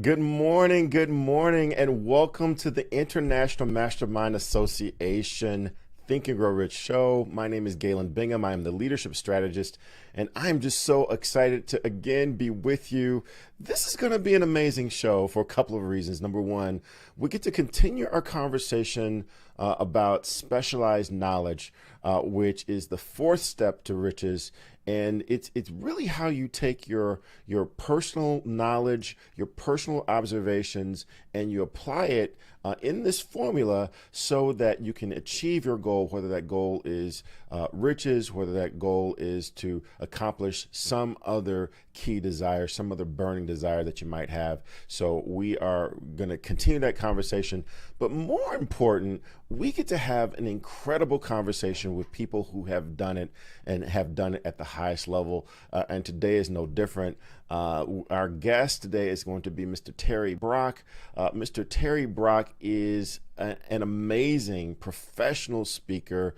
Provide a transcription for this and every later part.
Good morning, and welcome to the International Mastermind Association Think and Grow Rich show. My name is Galen Bingham. I am the leadership strategist, and I'm just so excited to again be with you. This is going to be an amazing show for a couple of reasons. Number one, we get to continue our conversation about specialized knowledge, which is the fourth step to riches. And it's really how you take your personal knowledge, your personal observations, and you apply it in this formula so that you can achieve your goal, whether that goal is riches, whether that goal is to accomplish some other key desire, some other burning desire that you might have. So we are going to continue that conversation. But more important, we get to have an incredible conversation with people who have done it and have done it at the highest level. And today is no different. Our guest today is going to be Mr. Terry Brock. Mr. Terry Brock is an amazing professional speaker.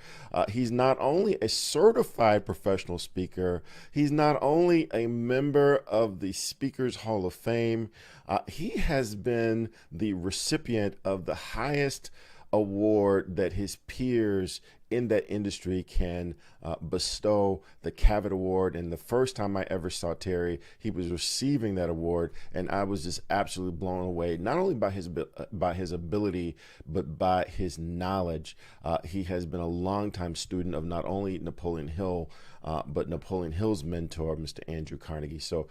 He's not only a certified professional speaker, he's not only a member of the Speakers Hall of Fame, he has been the recipient of the highest award that his peers in that industry can bestow, the Cavett Award. And the first time I ever saw Terry, he was receiving that award, and I was just absolutely blown away, not only by his ability, but by his knowledge. He has been a longtime student of not only Napoleon Hill, but Napoleon Hill's mentor, Mr. Andrew Carnegie. So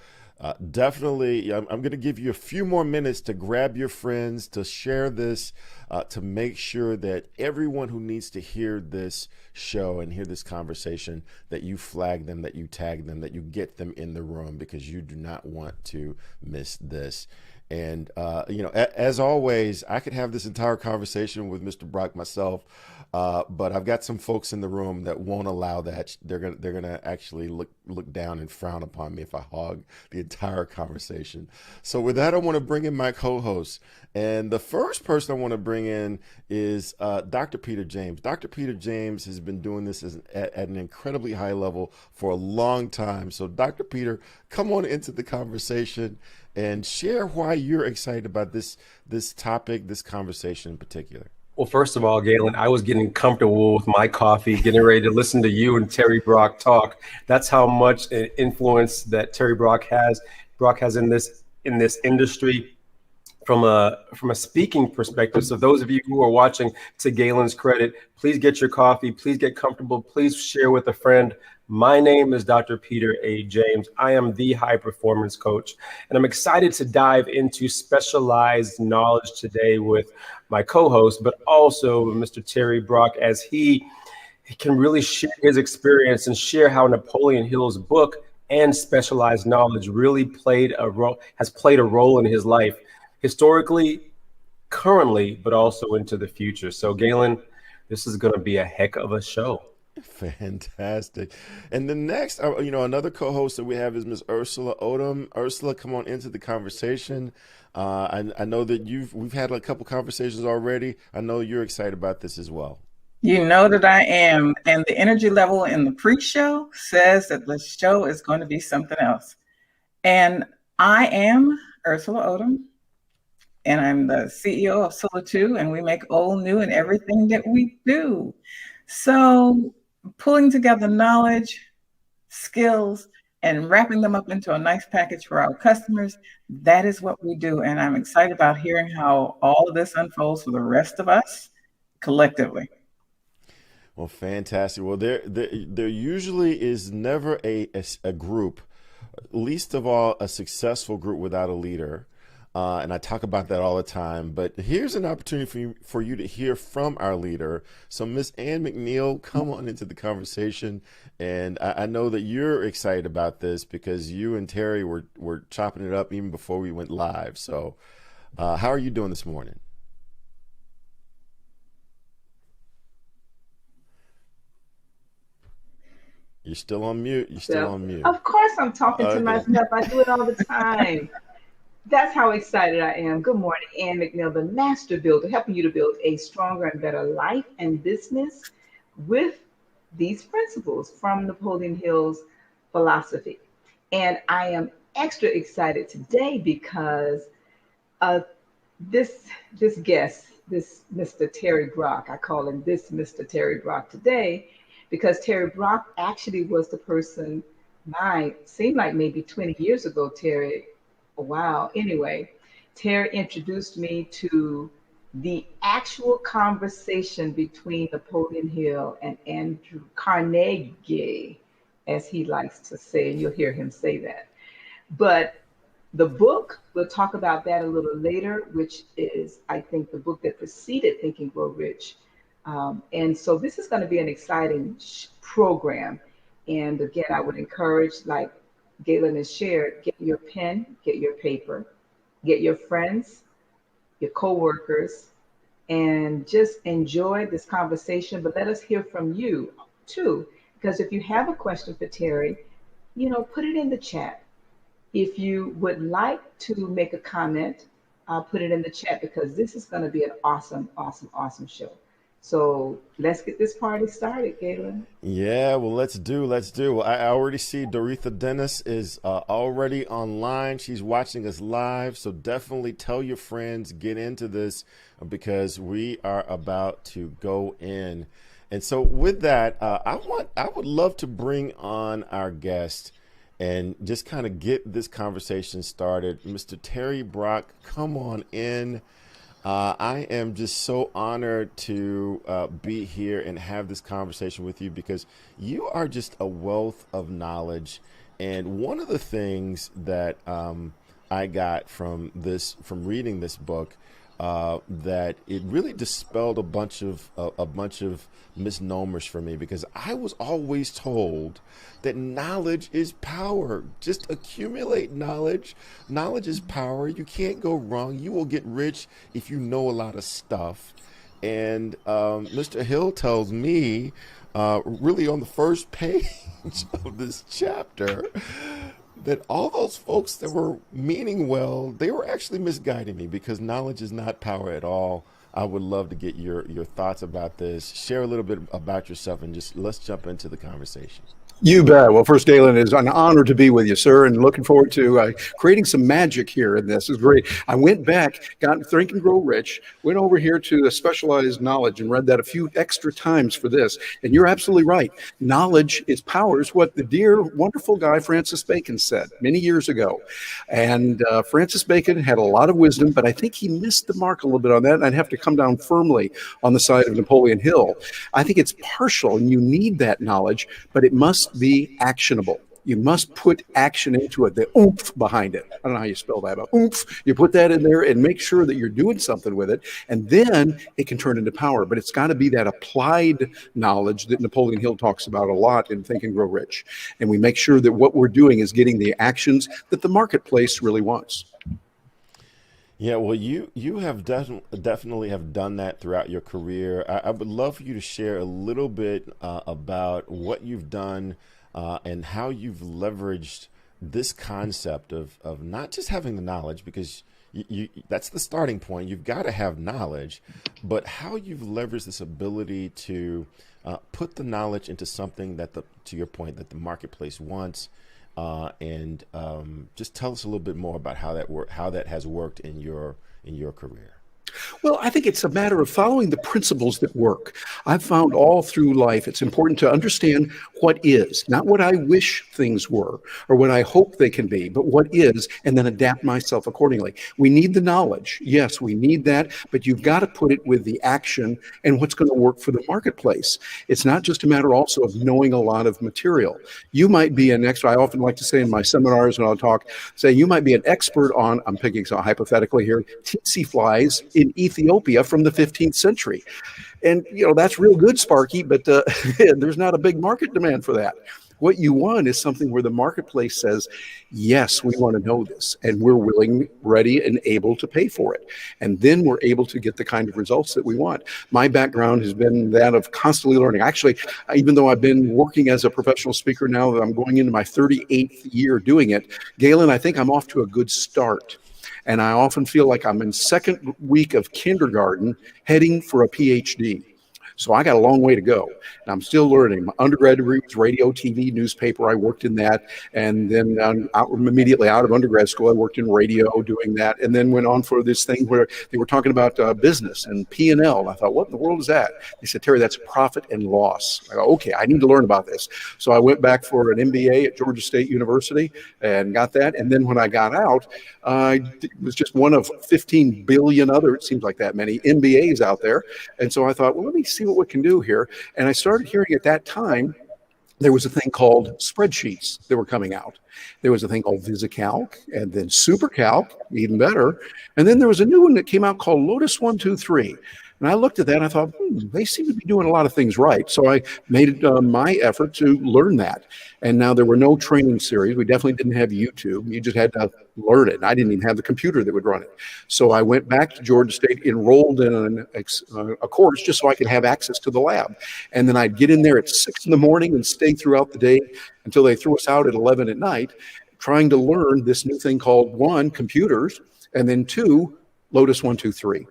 definitely, I'm going to give you a few more minutes to grab your friends, to share this, to make sure that everyone who needs to hear this show and hear this conversation, that you flag them, that you tag them, that you get them in the room, because you do not want to miss this. And, as always, I could have this entire conversation with Mr. Brock myself, but I've got some folks in the room that won't allow that. They're gonna actually look down and frown upon me if I hog the entire conversation. So with that, I want to bring in my co-host. And the first person I want to bring in is Dr. Peter James. Dr. Peter James has been doing this at an incredibly high level for a long time. So Dr. Peter, come on into the conversation and share why you're excited about this topic, this conversation in particular. Well, first of all, Galen, I was getting comfortable with my coffee, getting ready to listen to you and Terry Brock talk. That's how much influence that Terry Brock has. Brock has in this industry from a speaking perspective. So those of you who are watching, to Galen's credit, please get your coffee, please get comfortable, please share with a friend. My name is Dr. Peter A. James. I am the high performance coach, and I'm excited to dive into specialized knowledge today with my co-host, but also Mr. Terry Brock, as he can really share his experience and share how Napoleon Hill's book and specialized knowledge really has played a role in his life, historically, currently, but also into the future. So Galen, this is going to be a heck of a show. Fantastic. And the next, another co-host that we have is Ms. Ursula Odom. Ursula, come on into the conversation. I know that we've had a couple conversations already. I know you're excited about this as well. You know that I am. And the energy level in the pre-show says that the show is going to be something else. And I am Ursula Odom, and I'm the CEO of Solar 2, and we make old new in everything that we do. So pulling together knowledge, skills, and wrapping them up into a nice package for our customers, that is what we do. And I'm excited about hearing how all of this unfolds for the rest of us collectively. Well, fantastic. Well, there usually is never a group, least of all a successful group, without a leader. And I talk about that all the time, but here's an opportunity for you to hear from our leader. So Miss Ann McNeil, come on into the conversation. And I know that you're excited about this because you and Terry were chopping it up even before we went live. So how are you doing this morning? You're still on mute. Of course I'm talking to myself. I do it all the time. That's how excited I am. Good morning, Ann McNeil, the master builder, helping you to build a stronger and better life and business with these principles from Napoleon Hill's philosophy. And I am extra excited today because Uh, this guest, this Mr. Terry Brock, I call him this Mr. Terry Brock today, because Terry Brock actually was the person, seemed like maybe 20 years ago, Terry. Wow. Anyway, Terry introduced me to the actual conversation between Napoleon Hill and Andrew Carnegie, as he likes to say, and you'll hear him say that. But the book, we'll talk about that a little later, which is, I think, the book that preceded Think and Grow Rich. And so this is going to be an exciting program. And again, I would encourage, like Galen has shared, get your pen, get your paper, get your friends, your coworkers, and just enjoy this conversation. But let us hear from you too, because if you have a question for Terry, put it in the chat. If you would like to make a comment, put it in the chat, because this is going to be an awesome, awesome, awesome show. So let's get this party started, Galen. Yeah, well, let's do. Well, I already see Doretha Dennis is already online. She's watching us live. So definitely tell your friends, get into this, because we are about to go in. And so with that, I would love to bring on our guest and just kind of get this conversation started. Mr. Terry Brock, come on in. I am just so honored to be here and have this conversation with you, because you are just a wealth of knowledge. And one of the things that I got from reading this book, that it really dispelled a bunch of misnomers for me, because I was always told that knowledge is power. Just accumulate knowledge. Knowledge is power. You can't go wrong. You will get rich if you know a lot of stuff. And Mr. Hill tells me, really on the first page of this chapter, that all those folks that were meaning well, they were actually misguiding me, because knowledge is not power at all. I would love to get your thoughts about this. Share a little bit about yourself, and just let's jump into the conversation. You bet. Well, first, Galen, it's an honor to be with you, sir, and looking forward to creating some magic here in this. It's great. I went back, got Think and Grow Rich, went over here to the specialized knowledge and read that a few extra times for this. And you're absolutely right. Knowledge is power, is what the dear, wonderful guy Francis Bacon said many years ago. And Francis Bacon had a lot of wisdom, but I think he missed the mark a little bit on that. And I'd have to come down firmly on the side of Napoleon Hill. I think it's partial, and you need that knowledge, but it must be actionable. You must put action into it, the oomph behind it. I don't know how you spell that, but oomph. You put that in there and make sure that you're doing something with it, and then it can turn into power. But it's got to be that applied knowledge that Napoleon Hill talks about a lot in Think and Grow Rich. And we make sure that what we're doing is getting the actions that the marketplace really wants. Yeah, well, you have definitely have done that throughout your career. I would love for you to share a little bit about what you've done and how you've leveraged this concept of not just having the knowledge, because you that's the starting point. You've got to have knowledge, but how you've leveraged this ability to put the knowledge into something that to your point, that the marketplace wants. And just tell us a little bit more about how that has worked in your career. Well, I think it's a matter of following the principles that work. I've found all through life it's important to understand what is, not what I wish things were or what I hope they can be, but what is, and then adapt myself accordingly. We need the knowledge. Yes, we need that, but you've got to put it with the action and what's going to work for the marketplace. It's not just a matter also of knowing a lot of material. You might be an expert. I often like to say in my seminars when I'll talk, say you might be an expert on, I'm picking so hypothetically here, tsetse flies in Ethiopia from the 15th century. And, that's real good, Sparky, but there's not a big market demand for that. What you want is something where the marketplace says, yes, we want to know this, and we're willing, ready, and able to pay for it. And then we're able to get the kind of results that we want. My background has been that of constantly learning. Actually, even though I've been working as a professional speaker now, I'm going into my 38th year doing it, Galen, I think I'm off to a good start. And I often feel like I'm in second week of kindergarten heading for a PhD. So I got a long way to go. And I'm still learning. My undergrad degree was radio, TV, newspaper. I worked in that. And then immediately out of undergrad school, I worked in radio doing that. And then went on for this thing where they were talking about business and P&L. I thought, what in the world is that? They said, Terry, that's profit and loss. I go, okay, I need to learn about this. So I went back for an MBA at Georgia State University and got that. And then when I got out, I was just one of 15 billion other, it seems like that many, MBAs out there. And so I thought, well, let me see what we can do here. And I started hearing at that time, there was a thing called spreadsheets that were coming out. There was a thing called VisiCalc, and then SuperCalc, even better. And then there was a new one that came out called Lotus 123. And I looked at that and I thought, they seem to be doing a lot of things right. So I made it my effort to learn that. And now there were no training series. We definitely didn't have YouTube. You just had to learn it. And I didn't even have the computer that would run it. So I went back to Georgia State, enrolled in a course just so I could have access to the lab. And then I'd get in there at 6 in the morning and stay throughout the day until they threw us out at 11 at night, trying to learn this new thing called, 1, computers, and then 2, Lotus 123.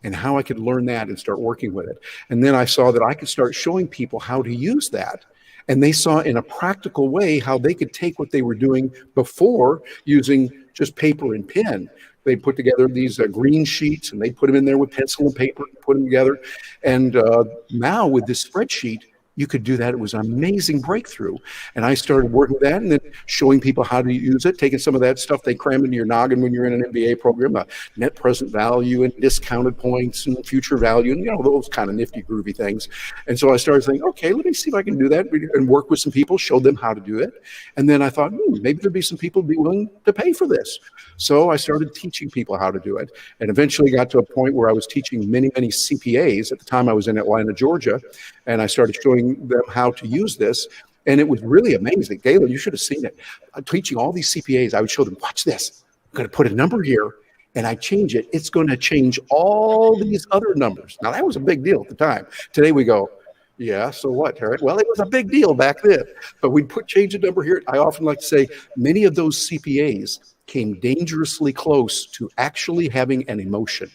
And how I could learn that and start working with it. And then I saw that I could start showing people how to use that. And they saw in a practical way how they could take what they were doing before using just paper and pen. They put together these green sheets and they put them in there with pencil and paper, put them together. And now with this spreadsheet, you could do that. It was an amazing breakthrough. And I started working with that and then showing people how to use it, taking some of that stuff they cram into your noggin when you're in an MBA program, net present value and discounted points and future value and, those kind of nifty, groovy things. And so I started saying, okay, let me see if I can do that and work with some people, show them how to do it. And then I thought, maybe there'd be some people who'd be willing to pay for this. So I started teaching people how to do it and eventually got to a point where I was teaching many, many CPAs. At the time I was in Atlanta, Georgia, and I started showing them how to use this. And it was really amazing. Galen, you should have seen it. Teaching all these CPAs, I would show them, watch this. I'm going to put a number here and I change it. It's going to change all these other numbers. Now, that was a big deal at the time. Today we go, yeah, so what, Terry? Well, it was a big deal back then. But we'd change a number here. I often like to say many of those CPAs came dangerously close to actually having an emotion.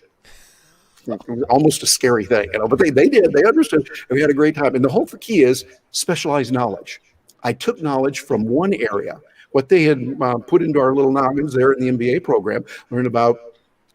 Almost a scary thing, but they did. They understood, and we had a great time. And the whole key is specialized knowledge. I took knowledge from one area, what they had put into our little noggins there in the MBA program, learned about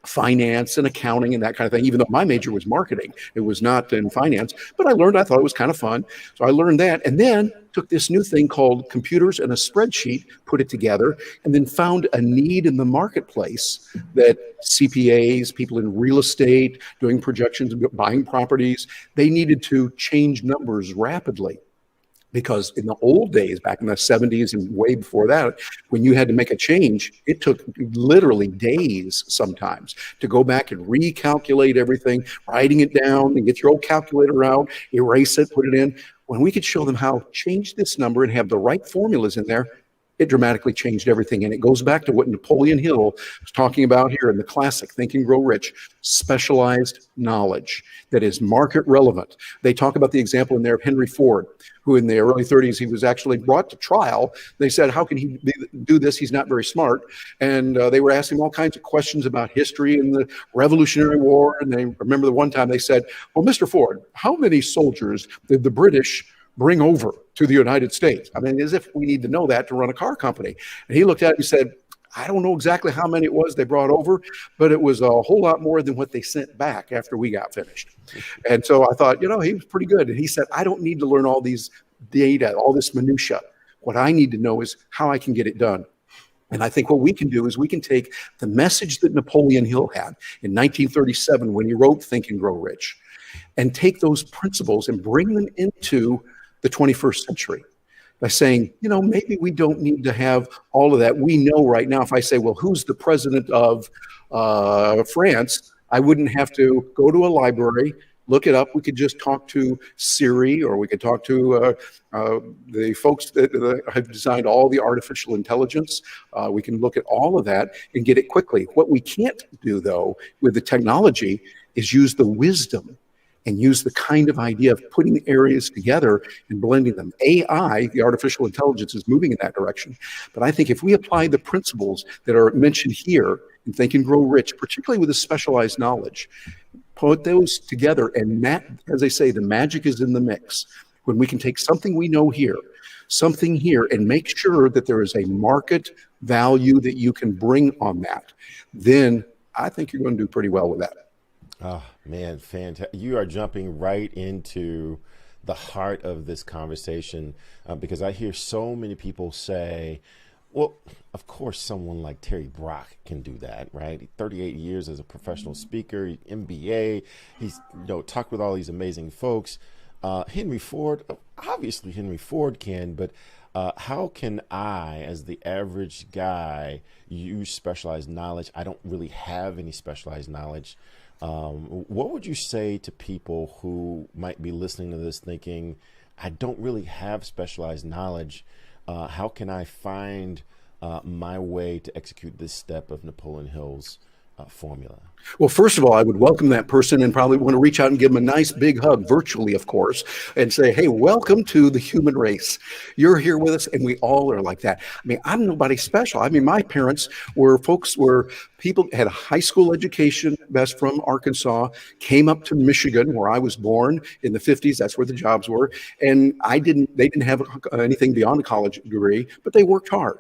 finance and accounting and that kind of thing, even though my major was marketing. It was not in finance, but I thought it was kind of fun. So I learned that and then took this new thing called computers and a spreadsheet, put it together, and then found a need in the marketplace that CPAs, people in real estate, doing projections, buying properties, they needed to change numbers rapidly. Because in the old days, back in the 70s and way before that, when you had to make a change, it took literally days sometimes to go back and recalculate everything, writing it down and get your old calculator out, erase it, put it in. When we could show them how to change this number and have the right formulas in there, it dramatically changed everything. And it goes back to what Napoleon Hill was talking about here in the classic Think and Grow Rich, specialized knowledge that is market relevant. They talk about the example in there of Henry Ford, who in the early 30s, he was actually brought to trial. They said, how can he do this? He's not very smart. And they were asking him all kinds of questions about history and the Revolutionary War. And they remember the one time they said, well, Mr. Ford, how many soldiers did the British bring over to the United States? I mean, as if we need to know that to run a car company. And he looked at it and said, I don't know exactly how many it was they brought over, but it was a whole lot more than what they sent back after we got finished. And so I thought, he was pretty good. And he said, I don't need to learn all these data, all this minutia. What I need to know is how I can get it done. And I think what we can do is we can take the message that Napoleon Hill had in 1937 when he wrote Think and Grow Rich and take those principles and bring them into the 21st century by saying, maybe we don't need to have all of that. We know right now, if I say, well, who's the president of France? I wouldn't have to go to a library, look it up. We could just talk to Siri, or we could talk to the folks that have designed all the artificial intelligence. We can look at all of that and get it quickly. What we can't do, though, with the technology is use the wisdom and use the kind of idea of putting the areas together and blending them. AI, the artificial intelligence, is moving in that direction. But I think if we apply the principles that are mentioned here in Think and Grow Rich, particularly with the specialized knowledge, Put those together, and as they say, the magic is in the mix. When we can take something we know here, something here, and make sure that there is a market value that you can bring on that, then I think you're going to do pretty well with that. Oh, man, fantastic. You are jumping right into the heart of this conversation because I hear so many people say, well, of course, someone like Terry Brock can do that, right? 38 years as a professional speaker, MBA. He's talked with all these amazing folks. Henry Ford, obviously Henry Ford can, but how can I, as the average guy, use specialized knowledge? I don't really have any specialized knowledge. What would you say to people who might be listening to this thinking, I don't really have specialized knowledge? How can I find my way to execute this step of Napoleon Hill's formula? Well, first of all, I would welcome that person and probably want to reach out and give them a nice big hug, virtually, of course, and say, hey, welcome to the human race. You're here with us, and we all are like that. I mean, I'm nobody special. I mean, my parents were people had a high school education, best from Arkansas, came up to Michigan, where I was born in the 50s. That's where the jobs were. And they didn't have anything beyond a college degree, but they worked hard.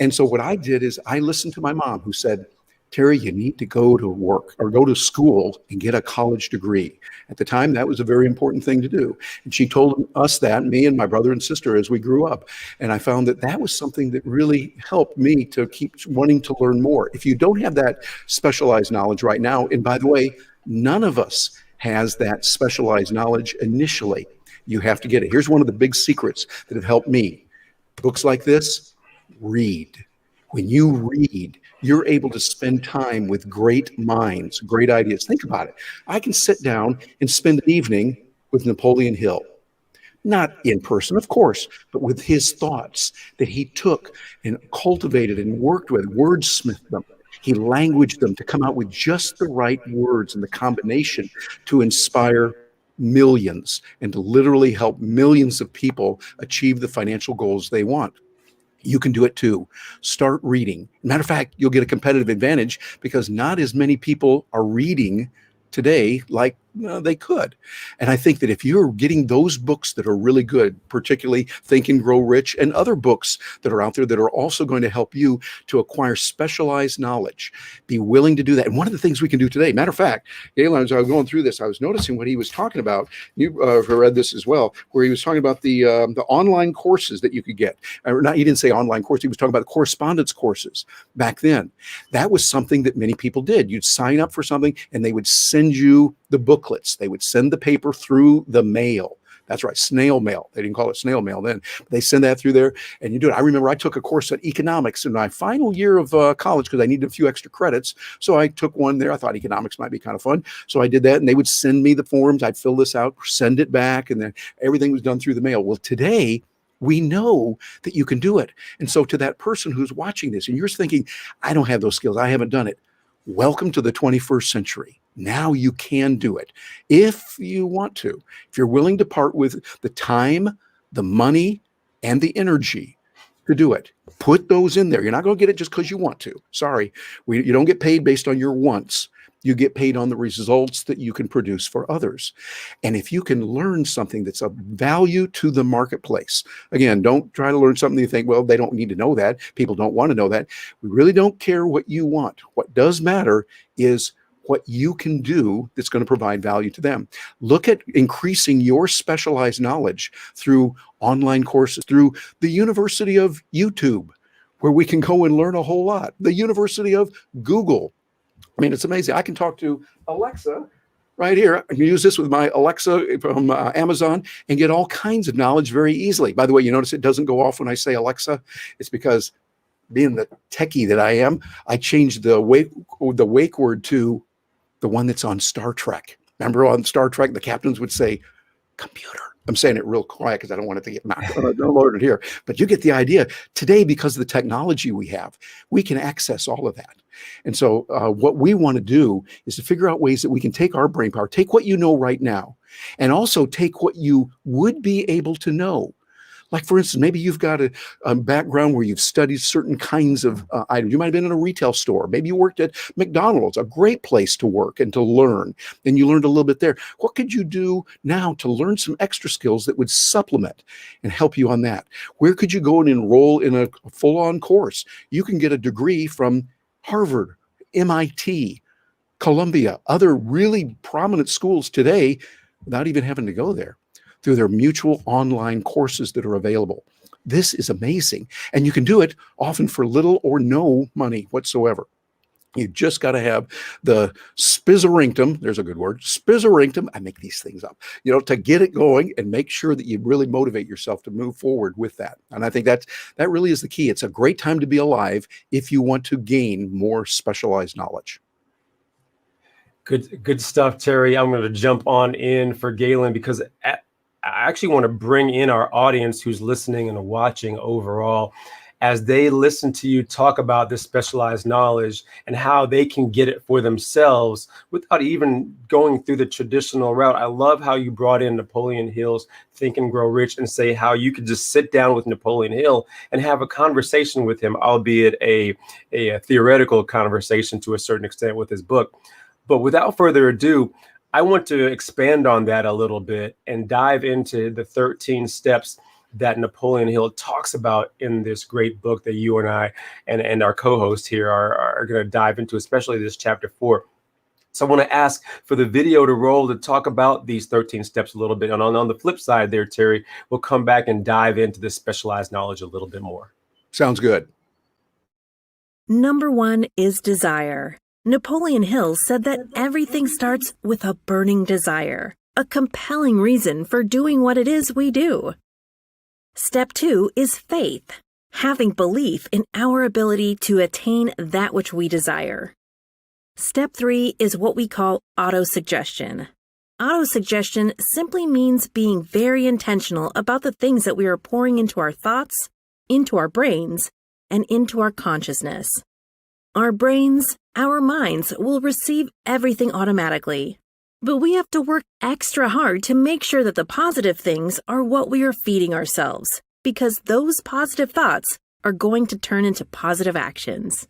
And so what I did is I listened to my mom, who said, Terry, you need to go to work or go to school and get a college degree. At the time, that was a very important thing to do. And she told us that, me and my brother and sister, as we grew up. And I found that was something that really helped me to keep wanting to learn more. If you don't have that specialized knowledge right now, and by the way, none of us has that specialized knowledge initially. You have to get it. Here's one of the big secrets that have helped me. Books like this, read. When you read, you're able to spend time with great minds, great ideas. Think about it. I can sit down and spend an evening with Napoleon Hill. Not in person, of course, but with his thoughts that he took and cultivated and worked with, wordsmithed them. He languaged them to come out with just the right words and the combination to inspire millions and to literally help millions of people achieve the financial goals they want. You can do it too. Start reading. Matter of fact, you'll get a competitive advantage because not as many people are reading today like they could. And I think that if you're getting those books that are really good, particularly Think and Grow Rich and other books that are out there that are also going to help you to acquire specialized knowledge, be willing to do that. And one of the things we can do today, matter of fact, Galen, as I was going through this, I was noticing what he was talking about. You have read this as well, where he was talking about the online courses that you could get. Or not, he didn't say online course. He was talking about the correspondence courses back then. That was something that many people did. You'd sign up for something and they would send you the booklets. They would send the paper through the mail. That's right, snail mail. They didn't call it snail mail then. They send that through there and you do it. I remember I took a course at economics in my final year of college because I needed a few extra credits. So I took one there. I thought economics might be kind of fun. So I did that and they would send me the forms. I'd fill this out, send it back, and then everything was done through the mail. Well, today, we know that you can do it. And so to that person who's watching this and you're thinking, I don't have those skills, I haven't done it. Welcome to the 21st century. Now you can do it if you want to. If you're willing to part with the time, the money, and the energy to do it, put those in there. You're not going to get it just because you want to. Sorry. You don't get paid based on your wants. You get paid on the results that you can produce for others. And if you can learn something that's of value to the marketplace, again, don't try to learn something you think, well, they don't need to know that. People don't want to know that. We really don't care what you want. What does matter is what you can do that's going to provide value to them. Look at increasing your specialized knowledge through online courses, through the University of YouTube, where we can go and learn a whole lot. The University of Google. I mean, it's amazing. I can talk to Alexa right here. I can use this with my Alexa from Amazon and get all kinds of knowledge very easily. By the way, you notice it doesn't go off when I say Alexa. It's because being the techie that I am, I changed the wake word to the one that's on Star Trek. Remember on Star Trek, the captains would say, computer. I'm saying it real quiet because I don't want it to get downloaded here. But you get the idea. Today, because of the technology we have, we can access all of that. And so what we want to do is to figure out ways that we can take our brain power, take what you know right now, and also take what you would be able to know. Like, for instance, maybe you've got a background where you've studied certain kinds of items. You might have been in a retail store. Maybe you worked at McDonald's, a great place to work and to learn. And you learned a little bit there. What could you do now to learn some extra skills that would supplement and help you on that? Where could you go and enroll in a full-on course? You can get a degree from Harvard, MIT, Columbia, other really prominent schools today without even having to go there, through their mutual online courses that are available. This is amazing. And you can do it often for little or no money whatsoever. You just got to have the spizzerinctum, there's a good word, spizzerinctum, I make these things up, to get it going and make sure that you really motivate yourself to move forward with that. And I think that really is the key. It's a great time to be alive if you want to gain more specialized knowledge. Good stuff, Terry. I'm going to jump on in for Galen because I actually want to bring in our audience who's listening and watching overall as they listen to you talk about this specialized knowledge and how they can get it for themselves without even going through the traditional route. I love how you brought in Napoleon Hill's Think and Grow Rich and say how you could just sit down with Napoleon Hill and have a conversation with him, albeit a theoretical conversation to a certain extent with his book. But without further ado, I want to expand on that a little bit and dive into the 13 steps that Napoleon Hill talks about in this great book that you and I and our co-host here are going to dive into, especially this chapter 4. So I want to ask for the video to roll to talk about these 13 steps a little bit. And on the flip side there, Terry, we'll come back and dive into this specialized knowledge a little bit more. Sounds good. Number 1 is desire. Napoleon Hill said that everything starts with a burning desire, a compelling reason for doing what it is we do. Step 2 is faith, having belief in our ability to attain that which we desire. Step 3 is what we call autosuggestion. Autosuggestion simply means being very intentional about the things that we are pouring into our thoughts, into our brains, and into our consciousness. Our brains, our minds will receive everything automatically, but we have to work extra hard to make sure that the positive things are what we are feeding ourselves, because those positive thoughts are going to turn into positive actions.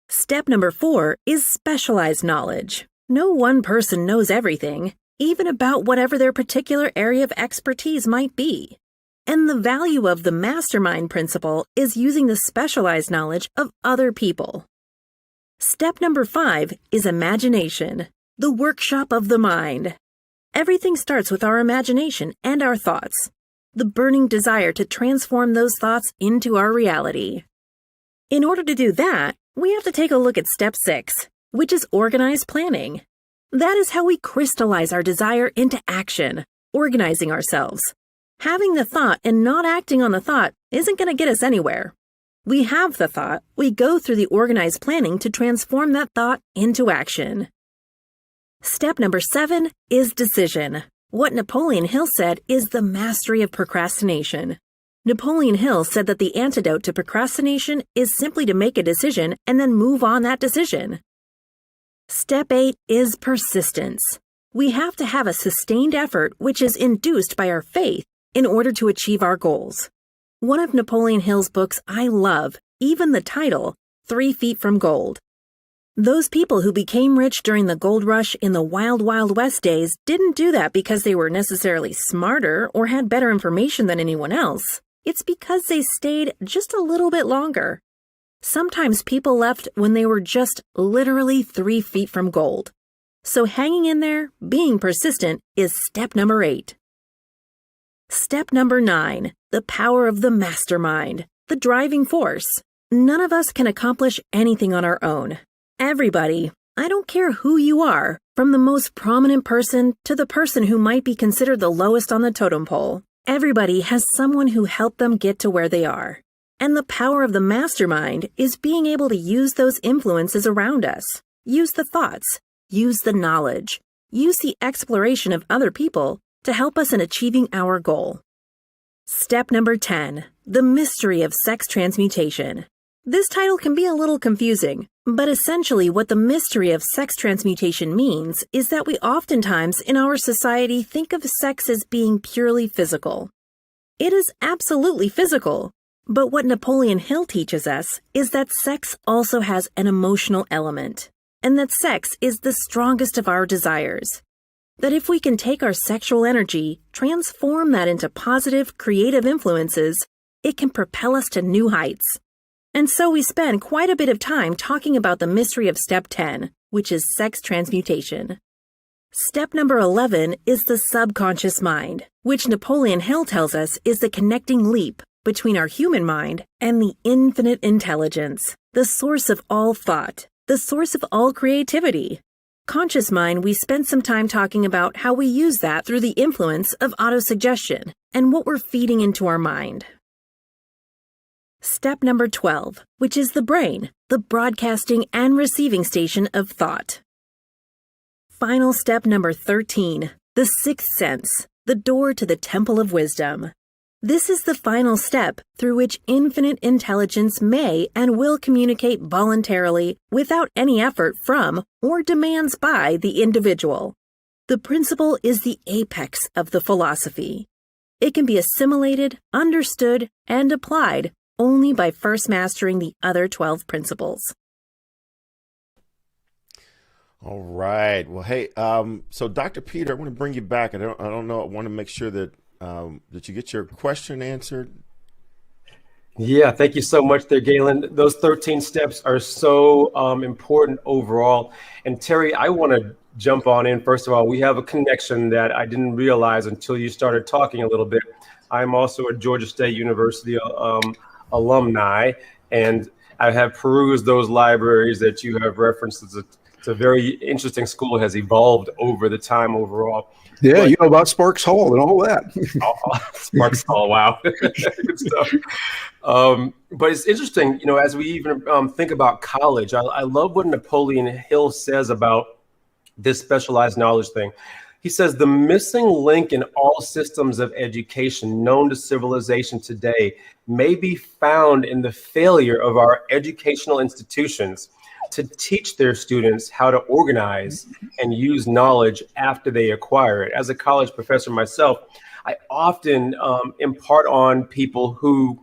Step number 4 is specialized knowledge. No one person knows everything, even about whatever their particular area of expertise might be. And the value of the MasterMind principle is using the specialized knowledge of other people. Step number 5 is imagination, the workshop of the mind. Everything starts with our imagination and our thoughts, the burning desire to transform those thoughts into our reality. In order to do that, we have to take a look at step 6, which is organized planning. That is how we crystallize our desire into action, organizing ourselves. Having the thought and not acting on the thought isn't going to get us anywhere. We have the thought, we go through the organized planning to transform that thought into action. Step number 7 is decision. What Napoleon Hill said is the mastery of procrastination. Napoleon Hill said that the antidote to procrastination is simply to make a decision and then move on that decision. Step 8 is persistence. We have to have a sustained effort which is induced by our faith in order to achieve our goals. One of Napoleon Hill's books I love, even the title, 3 Feet from Gold. Those people who became rich during the gold rush in the wild, wild west days didn't do that because they were necessarily smarter or had better information than anyone else. It's because they stayed just a little bit longer. Sometimes people left when they were just literally 3 feet from gold. So hanging in there, being persistent, is step number 8. Step number 9, the power of the mastermind, the driving force. None of us can accomplish anything on our own. Everybody, I don't care who you are, from the most prominent person to the person who might be considered the lowest on the totem pole, everybody has someone who helped them get to where they are. And the power of the mastermind is being able to use those influences around us, use the thoughts, use the knowledge, use the exploration of other people to help us in achieving our goal. Step number 10, the mystery of sex transmutation. This title can be a little confusing, but essentially what the mystery of sex transmutation means is that we oftentimes in our society think of sex as being purely physical. It is absolutely physical. But what Napoleon Hill teaches us is that sex also has an emotional element, and that sex is the strongest of our desires. That if we can take our sexual energy, transform that into positive, creative influences, it can propel us to new heights. And so we spend quite a bit of time talking about the mystery of step 10, which is sex transmutation. Step number 11 is the subconscious mind, which Napoleon Hill tells us is the connecting leap between our human mind and the infinite intelligence, the source of all thought, the source of all creativity. Conscious mind, we spent some time talking about how we use that through the influence of autosuggestion and what we're feeding into our mind. Step number 12, which is the brain, the broadcasting and receiving station of thought. Final step number 13, the sixth sense, the door to the temple of wisdom. This is the final step through which infinite intelligence may and will communicate voluntarily without any effort from or demands by the individual. The principle is the apex of the philosophy. It can be assimilated, understood, and applied only by first mastering the other 12 principles. All right. Well, hey, so Dr. Peter, I want to bring you back. I don't know. I want to make sure that did you get your question answered? Yeah, thank you so much there, Galen. Those 13 steps are so important overall. And Terry, I want to jump on in. First of all, we have a connection that I didn't realize until you started talking a little bit. I'm also a Georgia State University alumni, and I have perused those libraries that you have referenced. It's a very interesting school, has evolved over the time overall. Yeah, but, you know about Sparks Hall and all that. Sparks Hall, wow. Good stuff. But it's interesting, you know, as we even think about college, I love what Napoleon Hill says about this specialized knowledge thing. He says the missing link in all systems of education known to civilization today may be found in the failure of our educational institutions to teach their students how to organize and use knowledge after they acquire it. As a college professor myself, I often impart on people who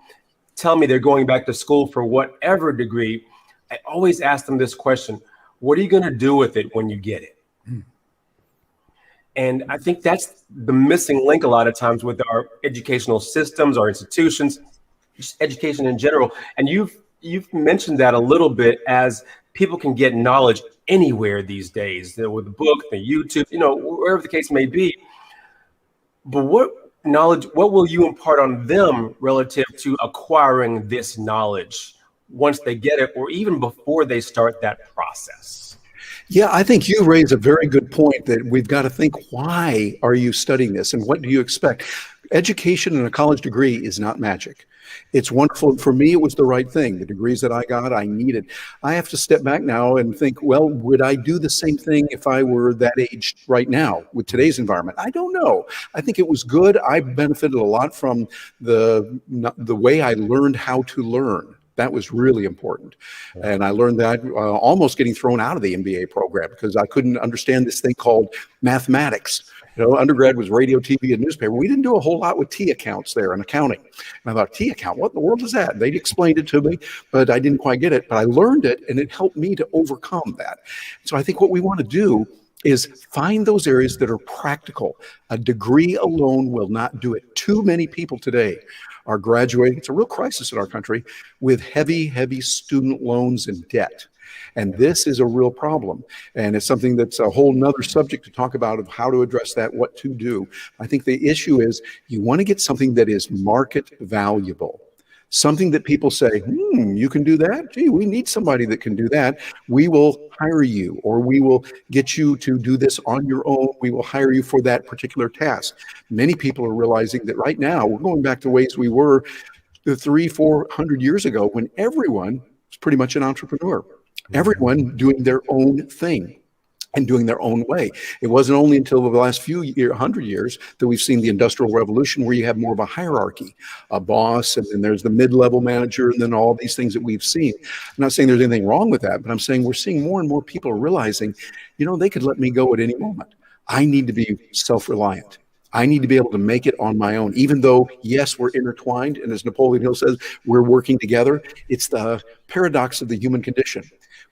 tell me they're going back to school for whatever degree. I always ask them this question: what are you going to do with it when you get it? And I think that's the missing link a lot of times with our educational systems, our institutions, just education in general. And you've mentioned that a little bit, as people can get knowledge anywhere these days, with the book, the YouTube, you know, wherever the case may be. But what will you impart on them relative to acquiring this knowledge once they get it, or even before they start that process? Yeah, I think you raise a very good point that we've got to think, why are you studying this and what do you expect? Education and a college degree is not magic. It's wonderful. For me, it was the right thing. The degrees that I got, I needed. I have to step back now and think, well, would I do the same thing if I were that age right now with today's environment? I don't know. I think it was good. I benefited a lot from the way I learned how to learn. That was really important. And I learned that almost getting thrown out of the MBA program because I couldn't understand this thing called mathematics. You know, undergrad was radio, TV, and newspaper. We didn't do a whole lot with T accounts there and accounting. And I thought, T account, what in the world is that? They explained it to me, but I didn't quite get it. But I learned it, and it helped me to overcome that. So I think what we want to do is find those areas that are practical. A degree alone will not do it. Too many people today are graduating. It's a real crisis in our country with heavy, heavy student loans and debt. And this is a real problem. And it's something that's a whole nother subject to talk about, of how to address that, what to do. I think the issue is you want to get something that is market valuable. Something that people say, you can do that? Gee, we need somebody that can do that. We will hire you, or we will get you to do this on your own. We will hire you for that particular task. Many people are realizing that right now we're going back to ways we were 300-400 years ago, when everyone was pretty much an entrepreneur. Everyone doing their own thing and doing their own way. It wasn't only until the last few 100 years that we've seen the Industrial Revolution, where you have more of a hierarchy, a boss, and then there's the mid-level manager, and then all these things that we've seen. I'm not saying there's anything wrong with that, but I'm saying we're seeing more and more people are realizing, you know, they could let me go at any moment. I need to be self-reliant. I need to be able to make it on my own, even though, yes, we're intertwined. And as Napoleon Hill says, we're working together. It's the paradox of the human condition.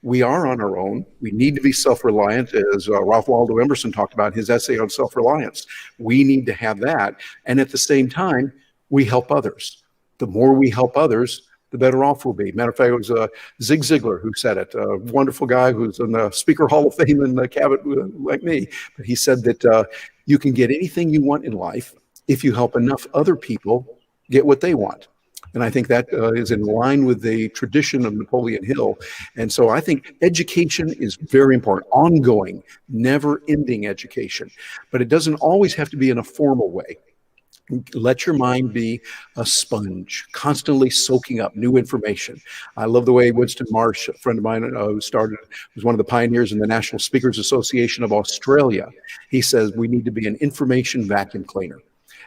We are on our own. We need to be self-reliant, as Ralph Waldo Emerson talked about in his essay on self-reliance. We need to have that. And at the same time, we help others. The more we help others, the better off we'll be. Matter of fact, it was Zig Ziglar who said it, a wonderful guy who's in the Speaker Hall of Fame in the Cabot like me. But he said that you can get anything you want in life if you help enough other people get what they want. And I think that is in line with the tradition of Napoleon Hill. And so I think education is very important, ongoing, never-ending education. But it doesn't always have to be in a formal way. Let your mind be a sponge, constantly soaking up new information. I love the way Winston Marsh, a friend of mine who was one of the pioneers in the National Speakers Association of Australia. He says we need to be an information vacuum cleaner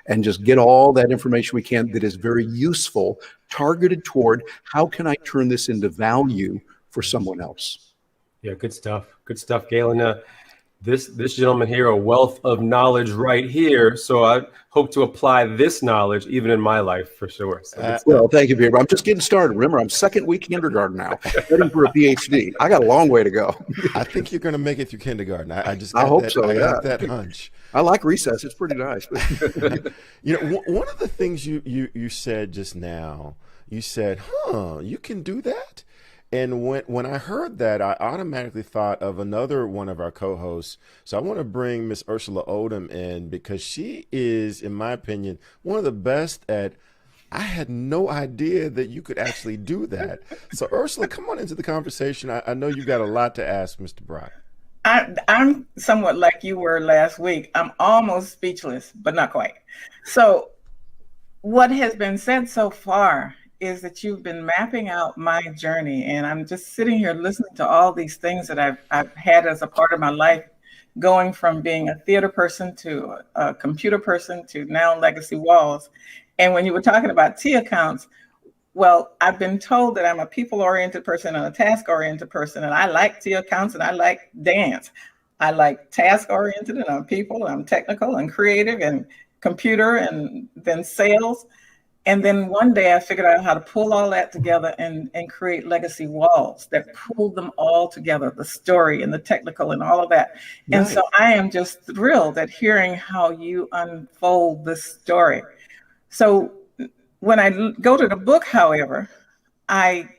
and just get all that information we can that is very useful, targeted toward how can I turn this into value for someone else. Yeah, good stuff. Good stuff, Galen. This gentleman here, a wealth of knowledge right here. So I hope to apply this knowledge even in my life for sure. So well, thank you, Peter. I'm just getting started. Remember, I'm second week kindergarten now, heading for a PhD. I got a long way to go. I think you're going to make it through kindergarten. I hope so. I Yeah. got that hunch. I like recess. It's pretty nice. One of the things you said just now, you said, you can do that? And when I heard that, I automatically thought of another one of our co-hosts. So I want to bring Miss Ursula Odom in because she is, in my opinion, one of the best at, I had no idea that you could actually do that. So Ursula, come on into the conversation. I know you've got a lot to ask Mr. Brock. I'm somewhat like you were last week. I'm almost speechless, but not quite. So what has been said so far is that you've been mapping out my journey, and I'm just sitting here listening to all these things that I've had as a part of my life, going from being a theater person to a computer person to now Legacy Walls. And when you were talking about T accounts, well, I've been told that I'm a people-oriented person and a task-oriented person, and I like T accounts and I like dance. I like task-oriented and I'm people, and I'm technical and creative and computer and then sales. And then one day I figured out how to pull all that together and create Legacy Walls that pulled them all together, the story and the technical and all of that. And so I am just thrilled at hearing how you unfold this story. So when I go to the book, however, I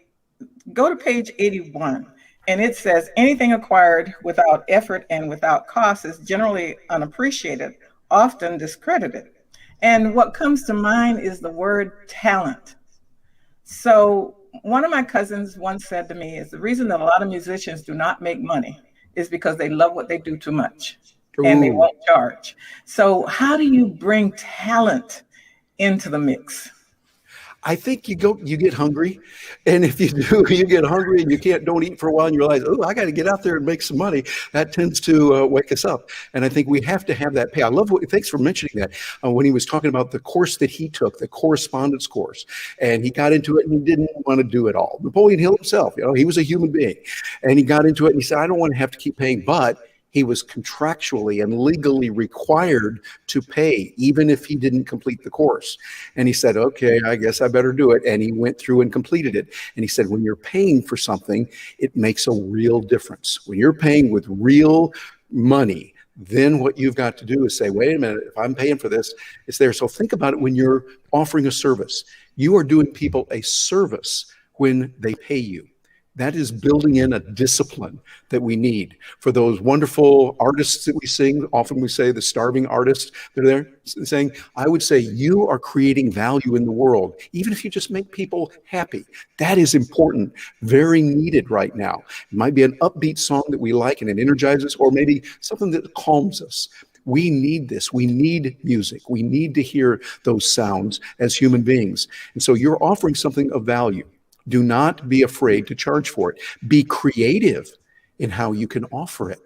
go to page 81 and it says, anything acquired without effort and without cost is generally unappreciated, often discredited. And what comes to mind is the word talent. So one of my cousins once said to me, is the reason that a lot of musicians do not make money is because they love what they do too much. Ooh. And they won't charge. So how do you bring talent into the mix? I think you get hungry. And if you do, you get hungry and you don't eat for a while and you realize, oh, I got to get out there and make some money. That tends to wake us up. And I think we have to have that pay. I love thanks for mentioning that. When he was talking about the course that he took, the correspondence course, and he got into it and he didn't want to do it all. Napoleon Hill himself, he was a human being, and he got into it and he said, I don't want to have to keep paying, but he was contractually and legally required to pay, even if he didn't complete the course. And he said, okay, I guess I better do it. And he went through and completed it. And he said, when you're paying for something, it makes a real difference. When you're paying with real money, then what you've got to do is say, wait a minute, if I'm paying for this, it's there. So think about it when you're offering a service. You are doing people a service when they pay you. That is building in a discipline that we need for those wonderful artists that we sing. Often we say the starving artists that are there saying, I would say you are creating value in the world, even if you just make people happy. That is important, very needed right now. It might be an upbeat song that we like and it energizes, or maybe something that calms us. We need this. We need music. We need to hear those sounds as human beings. And so you're offering something of value. Do not be afraid to charge for it. Be creative in how you can offer it.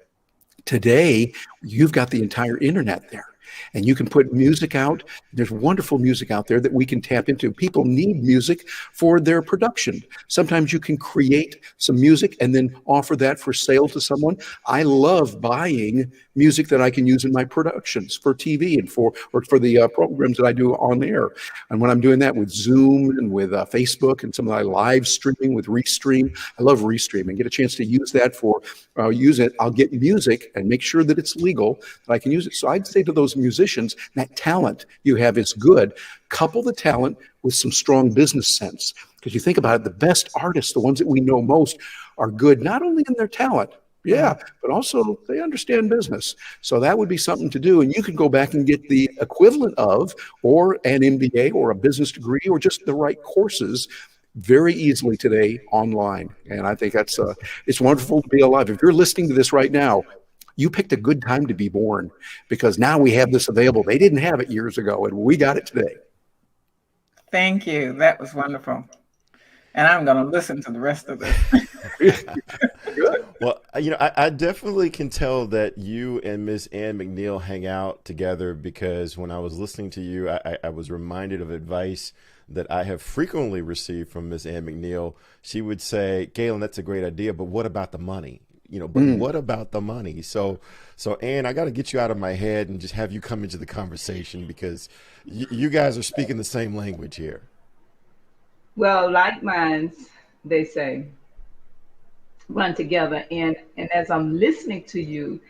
Today, you've got the entire internet there. And you can put music out. There's wonderful music out there that we can tap into. People need music for their production. Sometimes you can create some music and then offer that for sale to someone. I love buying music that I can use in my productions for TV and for the programs that I do on air. And when I'm doing that with Zoom and with Facebook and some of my live streaming with Restream, I love Restream and get a chance to use that for use it. I'll get music and make sure that it's legal, that I can use it. So I'd say to those musicians, that talent you have is good. Couple the talent with some strong business sense. Because you think about it, the best artists, the ones that we know most, are good not only in their talent, but also they understand business. So that would be something to do. And you can go back and get the equivalent of, or an MBA or a business degree, or just the right courses very easily today online. And I think that's it's wonderful to be alive. If you're listening to this right now, you picked a good time to be born, because now we have this available. They didn't have it years ago, and we got it today. Thank you. That was wonderful. And I'm going to listen to the rest of this. Good. Well, I definitely can tell that you and Miss Ann McNeil hang out together, because when I was listening to you, I was reminded of advice that I have frequently received from Miss Ann McNeil. She would say, Galen, that's a great idea, but what about the money? What about the money? So Ann, I got to get you out of my head and just have you come into the conversation, because you guys are speaking the same language here. Well, like minds, they say, run together. And as I'm listening to you,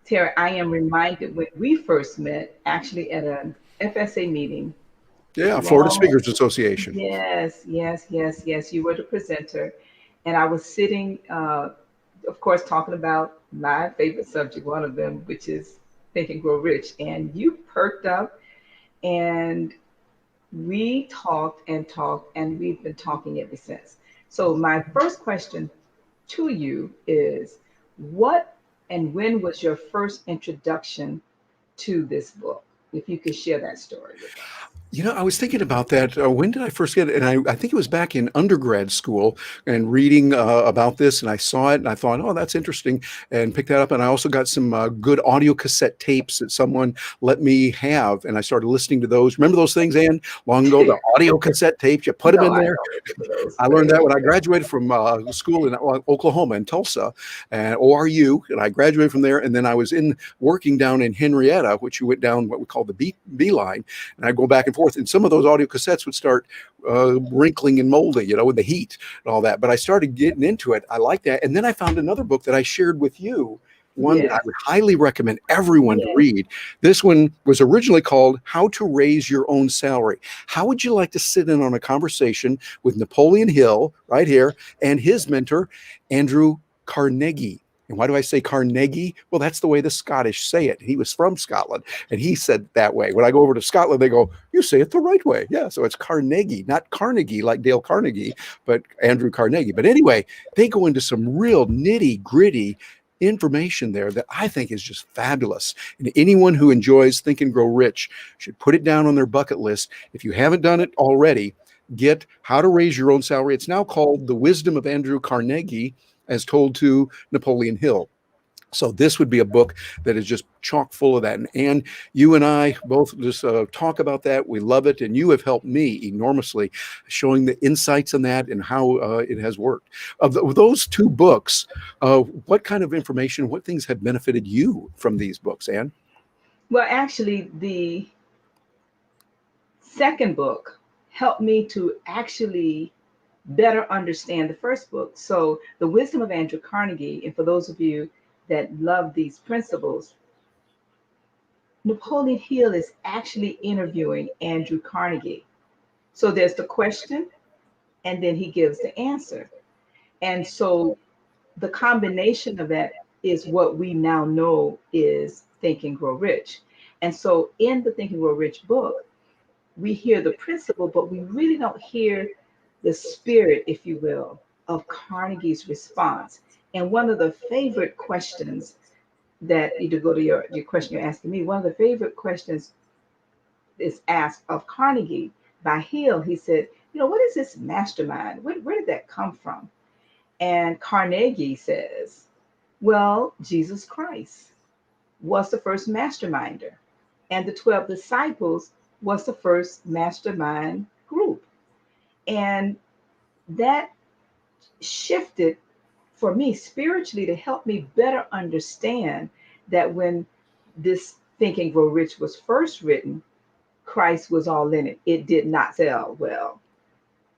Terry, I am reminded when we first met, actually at an FSA meeting. Yeah, Florida Speakers Association. Yes. You were the presenter. And I was sitting, of course, talking about my favorite subject, one of them, which is Think and Grow Rich. And you perked up, and we talked, and we've been talking ever since. So my first question to you is, what and when was your first introduction to this book? If you could share that story with us. I was thinking about that. When did I first get it? And I think it was back in undergrad school, and reading about this, and I saw it and I thought, oh, that's interesting, and picked that up. And I also got some good audio cassette tapes that someone let me have, and I started listening to those. Remember those things, Ann? Long ago, the audio cassette tapes, you put them in there. I learned that when I graduated from school in Oklahoma, in Tulsa, and ORU, and I graduated from there. And then I was working down in Henrietta, which you went down what we call the B line, and I go back and forth. And some of those audio cassettes would start wrinkling and molding, with the heat and all that. But I started getting into it. I like that. And then I found another book that I shared with you, one that I would highly recommend everyone to read. This one was originally called How to Raise Your Own Salary. How would you like to sit in on a conversation with Napoleon Hill right here and his mentor, Andrew Carnegie? And why do I say Carnegie? Well, that's the way the Scottish say it. He was from Scotland, and he said that way. When I go over to Scotland, they go, you say it the right way. Yeah, so it's Carnegie, not Carnegie like Dale Carnegie, but Andrew Carnegie. But anyway, they go into some real nitty-gritty information there that I think is just fabulous. And anyone who enjoys Think and Grow Rich should put it down on their bucket list. If you haven't done it already, get How to Raise Your Own Salary. It's now called The Wisdom of Andrew Carnegie, as told to Napoleon Hill. So this would be a book that is just chock full of that. And you and I both just talk about that. We love it. And you have helped me enormously, showing the insights on that and how it has worked. Of those two books, what kind of information, what things have benefited you from these books, Ann? Well, actually, the second book helped me to actually better understand the first book. So The Wisdom of Andrew Carnegie, and for those of you that love these principles, Napoleon Hill is actually interviewing Andrew Carnegie. So there's the question, and then he gives the answer. And so the combination of that is what we now know is Think and Grow Rich. And so in the Think and Grow Rich book, we hear the principle, but we really don't hear the spirit, if you will, of Carnegie's response. And one of the favorite questions that, to go to your question you're asking me, one of the favorite questions is asked of Carnegie by Hill. He said, what is this mastermind? Where did that come from? And Carnegie says, well, Jesus Christ was the first masterminder. and the 12 disciples was the first mastermind group. And that shifted for me spiritually to help me better understand that when this Think and Grow Rich was first written, Christ was all in it. It did not sell well.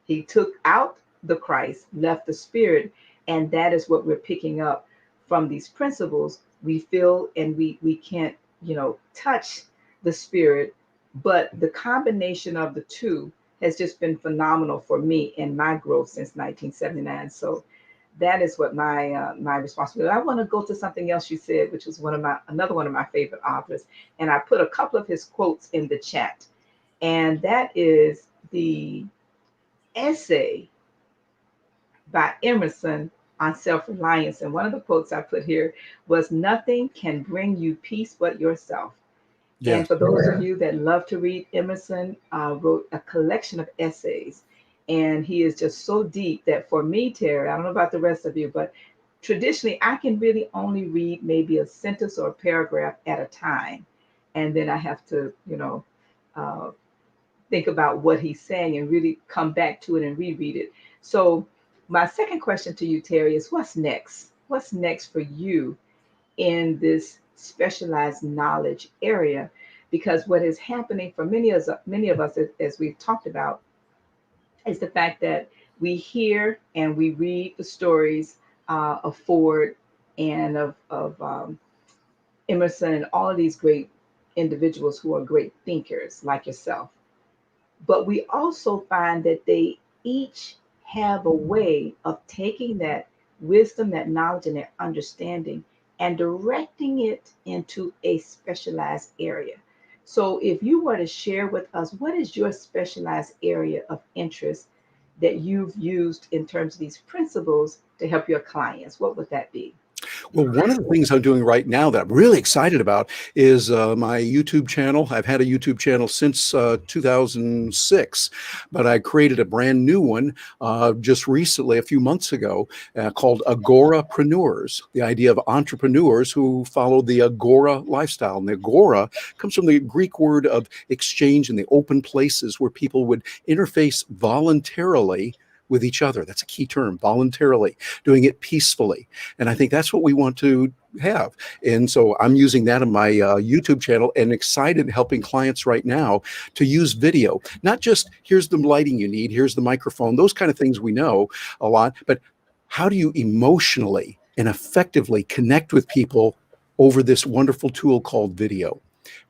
He took out the Christ, left the Spirit, and that is what we're picking up from these principles. We feel and we can't, touch the Spirit, but the combination of the two has just been phenomenal for me in my growth since 1979. So that is what my responsibility. I want to go to something else you said, which was another one of my favorite authors, and I put a couple of his quotes in the chat, and that is the essay by Emerson on self-reliance. And one of the quotes I put here was, "Nothing can bring you peace but yourself." Yes. And for those of you that love to read, Emerson wrote a collection of essays. And he is just so deep that for me, Terry, I don't know about the rest of you, but traditionally I can really only read maybe a sentence or a paragraph at a time. And then I have to, think about what he's saying and really come back to it and reread it. So my second question to you, Terry, is what's next? What's next for you in this specialized knowledge area? Because what is happening for many of us, as we've talked about, is the fact that we hear and we read the stories of Ford and of Emerson and all of these great individuals who are great thinkers like yourself. But we also find that they each have a way of taking that wisdom, that knowledge, and that understanding and directing it into a specialized area. So if you were to share with us, what is your specialized area of interest that you've used in terms of these principles to help your clients? What would that be? Well, one of the things I'm doing right now that I'm really excited about is my YouTube channel. I've had a YouTube channel since 2006, but I created a brand new one just recently, a few months ago, called Agorapreneurs, the idea of entrepreneurs who follow the Agora lifestyle. And the Agora comes from the Greek word of exchange in the open places where people would interface voluntarily with each other. That's a key term, voluntarily, doing it peacefully. And I think that's what we want to have. And so I'm using that on my YouTube channel and excited helping clients right now to use video. Not just here's the lighting you need, here's the microphone, those kind of things we know a lot, but how do you emotionally and effectively connect with people over this wonderful tool called video?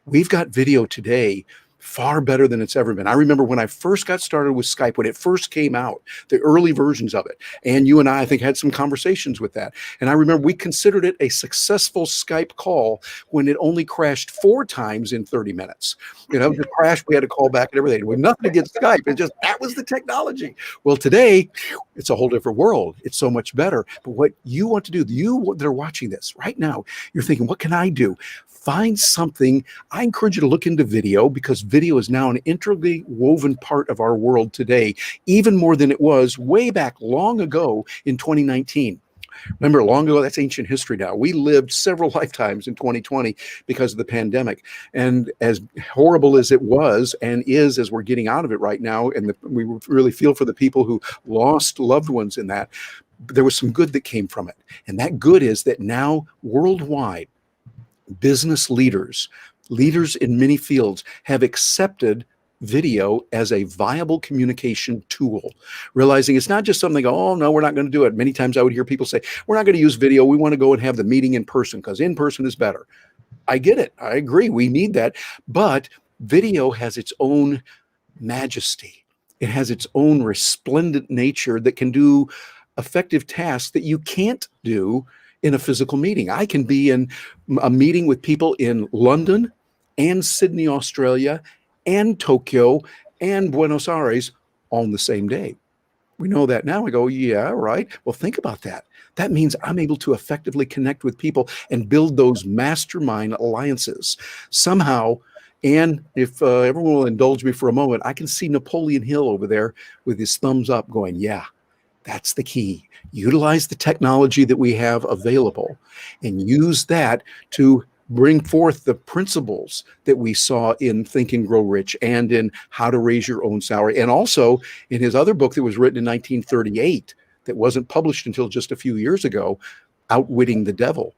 We've got video today far better than it's ever been. I remember when I first got started with Skype, when it first came out, the early versions of it. And you and I think, had some conversations with that. And I remember we considered it a successful Skype call when it only crashed 4 times in 30 minutes. It crashed, we had to call back and everything. With nothing against Skype, it just, that was the technology. Well, today, it's a whole different world. It's so much better. But what you want to do, you that are watching this right now, you're thinking, what can I do? Find something. I encourage you to look into video, because video is now an integrally woven part of our world today, even more than it was way back long ago in 2019. Remember, long ago, that's ancient history now. We lived several lifetimes in 2020 because of the pandemic. And as horrible as it was and is as we're getting out of it right now, and we really feel for the people who lost loved ones in that, there was some good that came from it. And that good is that now worldwide, business leaders in many fields have accepted video as a viable communication tool, realizing it's not just something, oh, no, we're not going to do it. Many times I would hear people say, we're not going to use video. We want to go and have the meeting in person because in person is better. I get it. I agree. We need that. But video has its own majesty. It has its own resplendent nature that can do effective tasks that you can't do in a physical meeting. I can be in a meeting with people in London and Sydney, Australia, and Tokyo and Buenos Aires on the same day. We know that now. We go, yeah, right. Well, think about that. That means I'm able to effectively connect with people and build those mastermind alliances somehow. And if everyone will indulge me for a moment, I can see Napoleon Hill over there with his thumbs up going, yeah, that's the key. Utilize the technology that we have available and use that to bring forth the principles that we saw in Think and Grow Rich and in How to Raise Your Own Salary, and also in his other book that was written in 1938 that wasn't published until just a few years ago, Outwitting the Devil.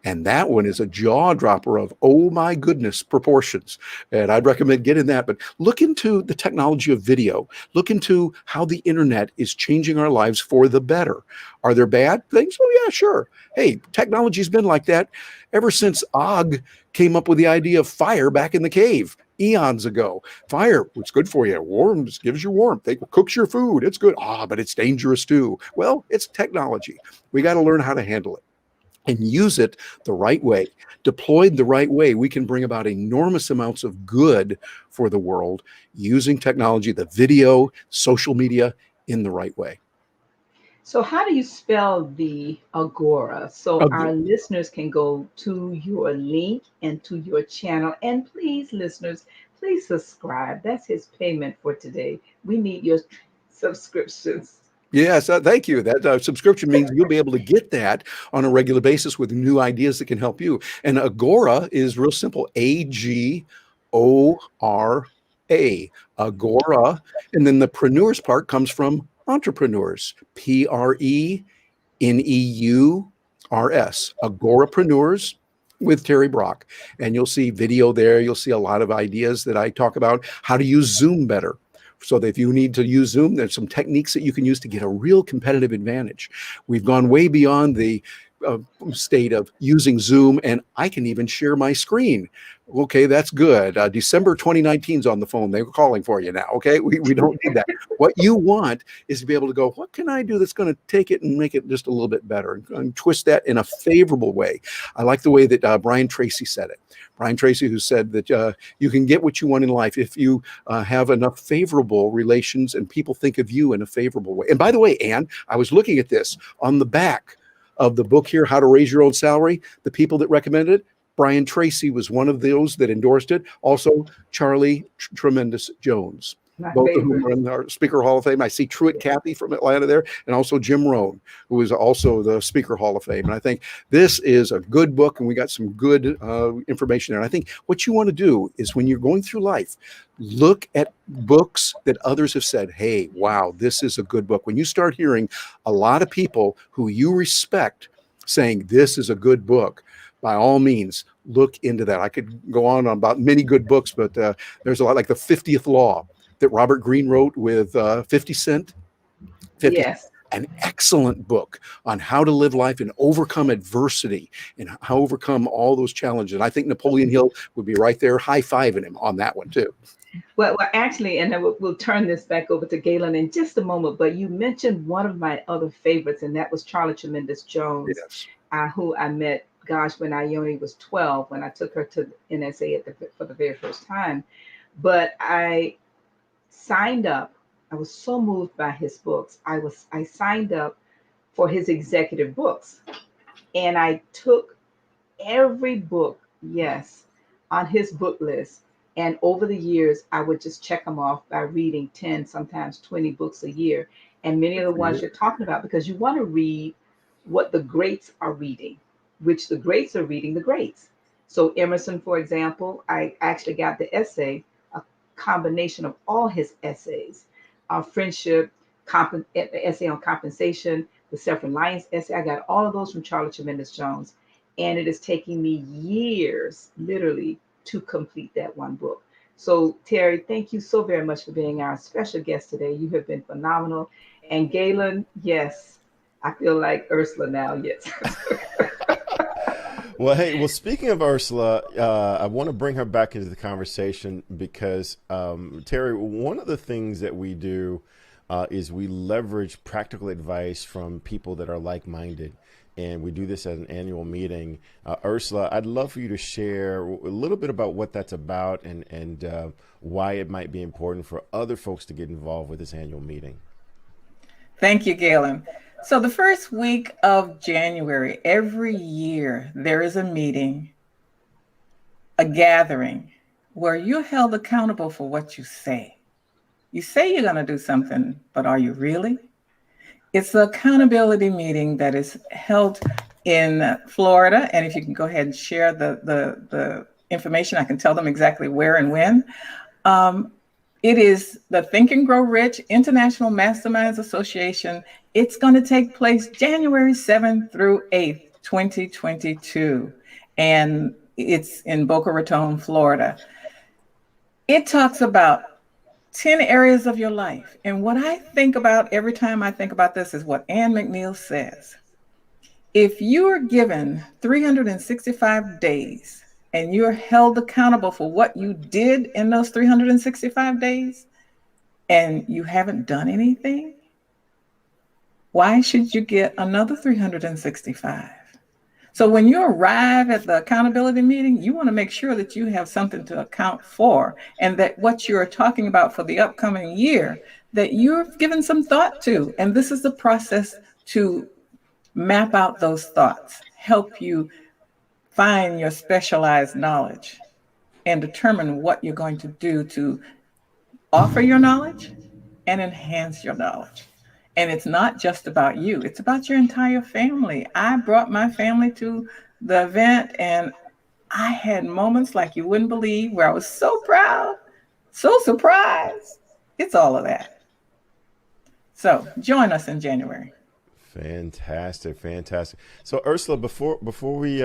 And that one is a jaw dropper of, oh my goodness, proportions. And I'd recommend getting that. But look into the technology of video. Look into how the internet is changing our lives for the better. Are there bad things? Oh, yeah, sure. Hey, technology's been like that ever since Og came up with the idea of fire back in the cave eons ago. Fire, it's good for you. Warms, gives you warmth. It cooks your food. It's good. But it's dangerous too. Well, it's technology. We got to learn how to handle it and use it the right way. Deployed the right way, we can bring about enormous amounts of good for the world using technology, the video, social media in the right way. So how do you spell the Agora? So our listeners can go to your link and to your channel. And please, listeners, please subscribe. That's his payment for today. We need your subscriptions. Yes, thank you. That subscription means you'll be able to get that on a regular basis with new ideas that can help you. And Agora is real simple, Agora, Agora. And then the preneurs part comes from entrepreneurs, Preneurs, Agorapreneurs with Terry Brock. And you'll see video there. You'll see a lot of ideas that I talk about, how to use Zoom better. So that if you need to use Zoom, there's some techniques that you can use to get a real competitive advantage. We've gone way beyond the state of using Zoom, and I can even share my screen. Okay, that's good. December 2019 is on the phone. They were calling for you now. Okay, we don't need that. What you want is to be able to go, what can I do that's going to take it and make it just a little bit better and twist that in a favorable way. I like the way that Brian Tracy said it. Brian Tracy, who said that you can get what you want in life if you have enough favorable relations and people think of you in a favorable way. And by the way, Ann, I was looking at this on the back of the book here, How to Raise Your Own Salary. The people that recommended it, Brian Tracy was one of those that endorsed it. Also, Charlie Tremendous Jones. Both of whom are in our Speaker Hall of Fame. I see Truett Cathy from Atlanta there, and also Jim Rohn, who is also the Speaker Hall of Fame. And I think this is a good book, and we got some good information there. And I think what you want to do is when you're going through life, look at books that others have said, hey, wow, this is a good book. When you start hearing a lot of people who you respect saying this is a good book, by all means, look into that. I could go on about many good books, but there's a lot like The 50th Law that Robert Greene wrote with 50 Cent. Yes. An excellent book on how to live life and overcome adversity and how to overcome all those challenges. And I think Napoleon Hill would be right there high-fiving him on that one too. Well, actually, and then we'll turn this back over to Galen in just a moment, but you mentioned one of my other favorites, and that was Charlie Tremendous Jones, Yes. Who I met, when Ione was 12, when I took her to NSA for the very first time. But I signed up. I was so moved by his books. I signed up for his executive books, and I took every book, on his book list. And over the years, I would just check them off by reading 10, sometimes 20 books a year. And many of the ones you're talking about, because you want to read what the greats are reading, which the greats are reading the greats. So Emerson, for example, I actually got the essay, a combination of all his essays, friendship, essay on compensation, the self-reliance essay. I got all of those from Charlie Tremendous Jones. And it is taking me years, literally, to complete that one book. So Terry, thank you so very much for being our special guest today. You have been phenomenal. And Galen, yes, I feel like Ursula now, yes. Well, speaking of Ursula, I want to bring her back into the conversation because, Terry, one of the things that we do is we leverage practical advice from people that are like-minded. And we do this at an annual meeting. Ursula, I'd love for you to share a little bit about what that's about and why it might be important for other folks to get involved with this annual meeting. Thank you, Galen. So the first week of January, every year, there is a meeting, a gathering, where you're held accountable for what you say. You say you're going to do something, but are you really? It's the accountability meeting that is held in Florida. And if you can go ahead and share the information, I can tell them exactly where and when. It is the Think and Grow Rich International Masterminds Association. It's going to take place January 7th through 8th, 2022. And it's in Boca Raton, Florida. It talks about 10 areas of your life. And what I think about every time I think about this is what Ann McNeil says. If you are given 365 days and you're held accountable for what you did in those 365 days and you haven't done anything, why should you get another 365? So when you arrive at the accountability meeting, you want to make sure that you have something to account for, and that what you're talking about for the upcoming year, that you've given some thought to. And this is the process to map out those thoughts, help you find your specialized knowledge, and determine what you're going to do to offer your knowledge and enhance your knowledge. And it's not just about you, it's about your entire family. I brought my family to the event, and I had moments like you wouldn't believe where I was so proud, so surprised. It's all of that. So join us in January. Fantastic. So Ursula, before we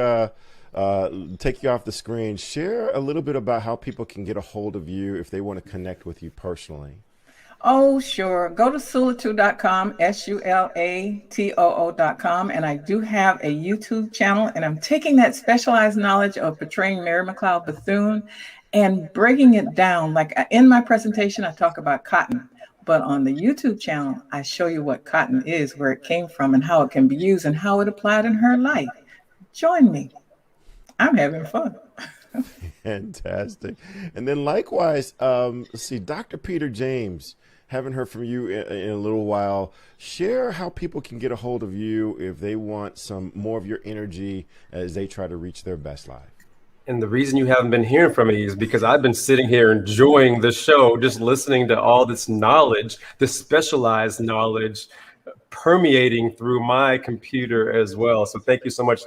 take you off the screen, share a little bit about how people can get a hold of you if they want to connect with you personally. Oh, sure. Go to Sulatoo.com, SULATOO.com. And I do have a YouTube channel, and I'm taking that specialized knowledge of portraying Mary McLeod Bethune and breaking it down. Like in my presentation, I talk about cotton, but on the YouTube channel, I show you what cotton is, where it came from, and how it can be used, and how it applied in her life. Join me. I'm having fun. Fantastic. And then likewise, let's see, Dr. Peter James, haven't heard from you in a little while. Share how people can get a hold of you if they want some more of your energy as they try to reach their best life. And the reason you haven't been hearing from me is because I've been sitting here enjoying the show, just listening to all this knowledge, this specialized knowledge permeating through my computer as well. So thank you so much,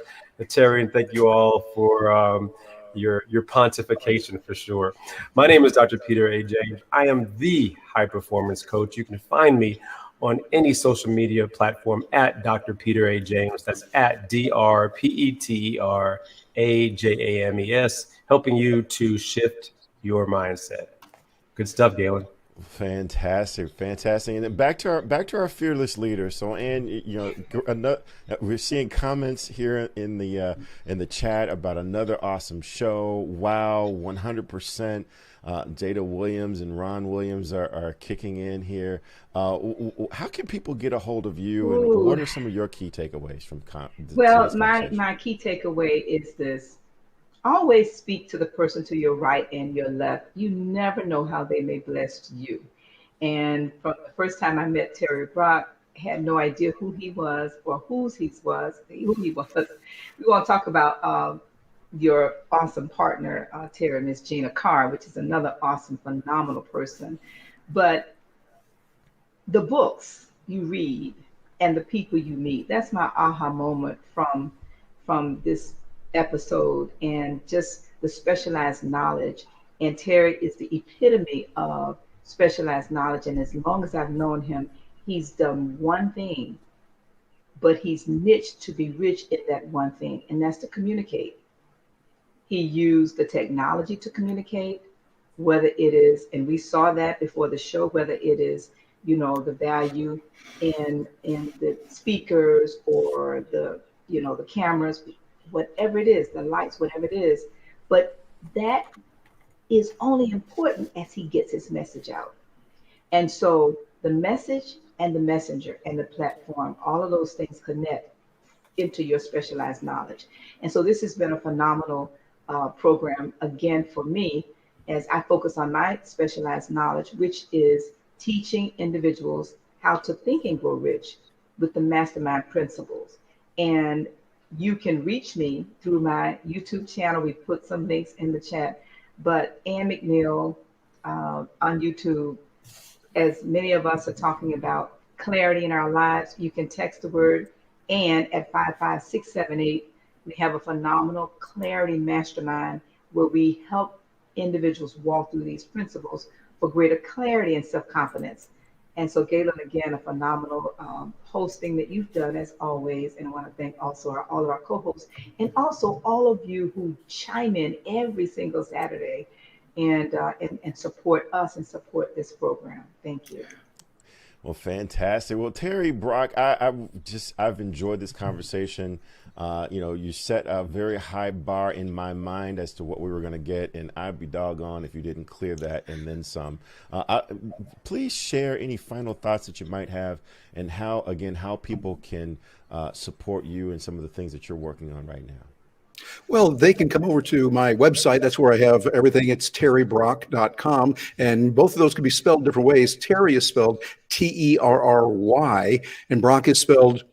Terry, and thank you all for your pontification for sure. My name is Dr. Peter A. James. I am the high performance coach. You can find me on any social media platform at Dr. Peter A. James. That's at DrPeterAJames, helping you to shift your mindset. Good stuff, Galen. Fantastic. And then back to our fearless leader. So, Ann, we're seeing comments here in the chat about another awesome show. Wow, 100%. Jada Williams and Ron Williams are kicking in here. How can people get a hold of you, and what are some of your key takeaways from Well, my key takeaway is this. Always speak to the person to your right and your left. You never know how they may bless you. And from the first time I met Terry Brock, I had no idea who he was or who he was. We want to talk about your awesome partner, Terry, Miss Gina Carr, which is another awesome, phenomenal person. But the books you read and the people you meet, that's my aha moment from this episode, and just the specialized knowledge. And Terry is the epitome of specialized knowledge. And as long as I've known him, he's done one thing, but he's niched to be rich in that one thing, and that's to communicate. He used the technology to communicate, whether it is, and we saw that before the show, whether it is, the value in the speakers or the cameras, whatever it is, the lights, whatever it is. But that is only important as he gets his message out. And so the message and the messenger and the platform, all of those things connect into your specialized knowledge. And so this has been a phenomenal program, again, for me, as I focus on my specialized knowledge, which is teaching individuals how to think and grow rich with the MasterMind principles. And you can reach me through my YouTube channel. We put some links in the chat, but Ann McNeil on YouTube, as many of us are talking about clarity in our lives, you can text the word And at 55678, we have a phenomenal clarity mastermind where we help individuals walk through these principles for greater clarity and self-confidence. And so, Galen, again, a phenomenal hosting that you've done as always. And I want to thank also all of our co-hosts and also all of you who chime in every single Saturday and support us and support this program. Thank you. Well, fantastic. Well, Terry Brock, I've enjoyed this conversation. You set a very high bar in my mind as to what we were going to get, and I'd be doggone if you didn't clear that and then some. Please share any final thoughts that you might have, and how people can support you and some of the things that you're working on right now. Well, they can come over to my website. That's where I have everything. It's terrybrock.com. And both of those can be spelled different ways. Terry is spelled Terry, and Brock is spelled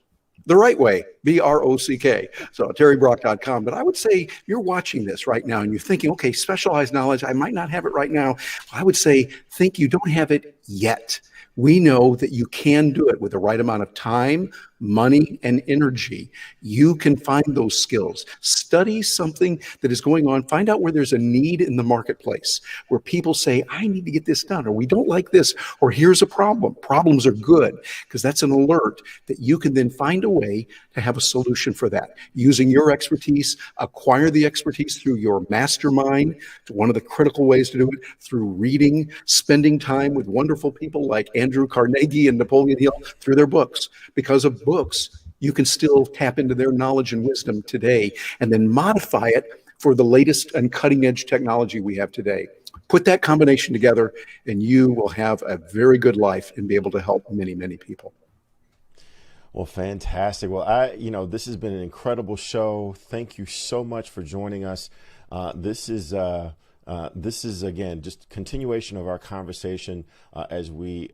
the right way, BROCK. So terrybrock.com. But I would say if you're watching this right now and you're thinking, okay, specialized knowledge, I might not have it right now. I would say, think you don't have it yet. We know that you can do it with the right amount of time, money, and energy. You can find those skills. Study something that is going on. Find out where there's a need in the marketplace, where people say, I need to get this done, or we don't like this, or here's a problem. Problems are good, because that's an alert that you can then find a way to have a solution for that. Using your expertise, acquire the expertise through your MasterMind. It's one of the critical ways to do it, through reading, spending time with wonderful people like Andrew Carnegie and Napoleon Hill, through their books. Because of books, you can still tap into their knowledge and wisdom today, and then modify it for the latest and cutting edge technology we have today. Put that combination together, and you will have a very good life and be able to help many, many people. Well, fantastic. Well, this has been an incredible show. Thank you so much for joining us. This is again just continuation of our conversation as we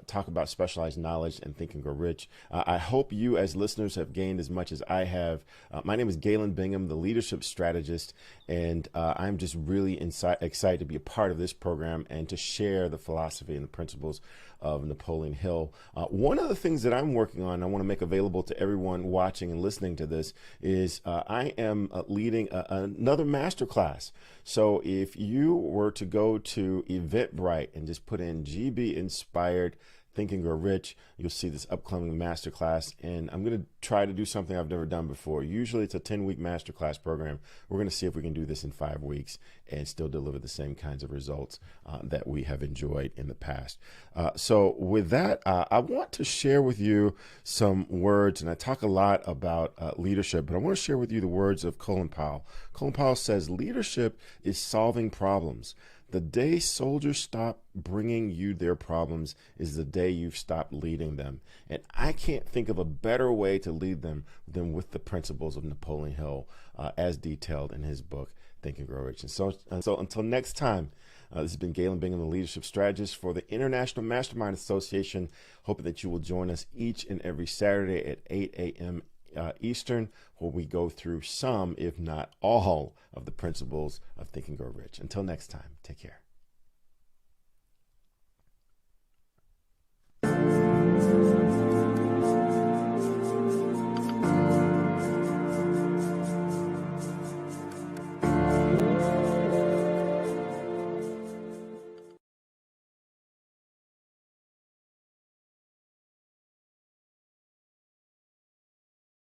talk about specialized knowledge and Think and Grow Rich. I hope you as listeners have gained as much as I have. My name is Galen Bingham, the leadership strategist, and I'm just really excited to be a part of this program and to share the philosophy and the principles of Napoleon Hill. One of the things that I'm working on, I want to make available to everyone watching and listening to this, is I am leading another masterclass. So if you were to go to Eventbrite and just put in GB Inspired Think and Grow Rich, you'll see this upcoming masterclass. And I'm going to try to do something I've never done before. Usually it's a 10-week masterclass program. We're going to see if we can do this in 5 weeks and still deliver the same kinds of results that we have enjoyed in the past. So with that, I want to share with you some words, and I talk a lot about leadership, but I want to share with you the words of Colin Powell. Colin Powell says, leadership is solving problems. The day soldiers stop bringing you their problems is the day you've stopped leading them. And I can't think of a better way to lead them than with the principles of Napoleon Hill as detailed in his book, Think and Grow Rich. And so until next time, this has been Galen Bingham, the leadership strategist for the International Mastermind Association. Hoping that you will join us each and every Saturday at 8 a.m. Eastern, where we go through some, if not all, of the principles of Think and Grow Rich. Until next time, take care.